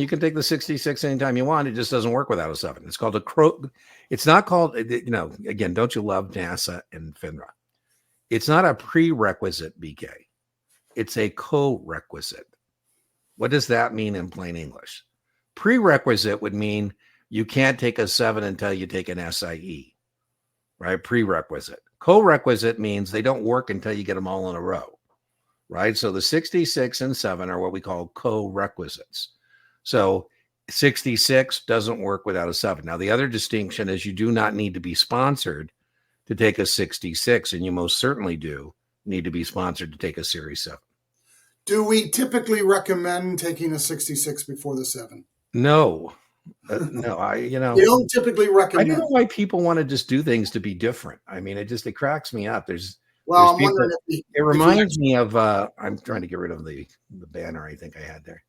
You can take the 66 anytime you want. It just doesn't work without a 7. It's called it's not called, again, don't you love NASA and FINRA? It's not a prerequisite, BK. It's a co-requisite. What does that mean in plain English? Prerequisite would mean you can't take a 7 until you take an SIE, right? Prerequisite. Co-requisite means they don't work until you get them all in a row, right? So the 66 and 7 are what we call co-requisites. So 66 doesn't work without a 7. Now, the other distinction is you do not need to be sponsored to take a 66, and you most certainly do need to be sponsored to take a Series 7. Do we typically recommend taking a 66 before the 7? No. No, you don't typically recommend. I don't know why people want to just do things to be different. I mean, it cracks me up. It reminds me of I'm trying to get rid of the banner I think I had there.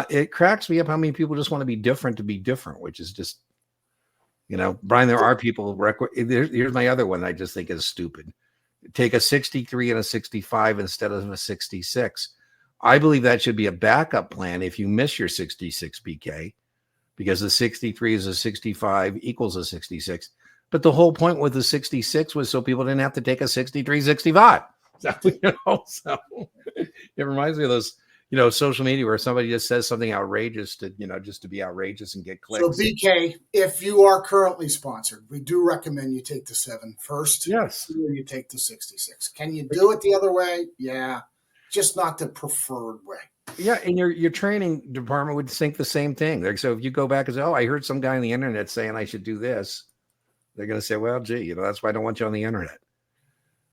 It cracks me up how many people just want to be different, which is just, Brian, there are people. Here's my other one I just think is stupid. Take a 63 and a 65 instead of a 66. I believe that should be a backup plan if you miss your 66 BK, because the 63 is a 65 equals a 66. But the whole point with the 66 was so people didn't have to take a 63, 65. So, so it reminds me of those, social media where somebody just says something outrageous to, just to be outrageous and get clicks. So BK, if you are currently sponsored, we do recommend you take the 7 first. Yes. Or you take the 66. Can you do it the other way? Yeah. Just not the preferred way. Yeah, and your training department would think the same thing. So if you go back and say, "Oh, I heard some guy on the internet saying I should do this," they're going to say, "Well, gee, that's why I don't want you on the internet."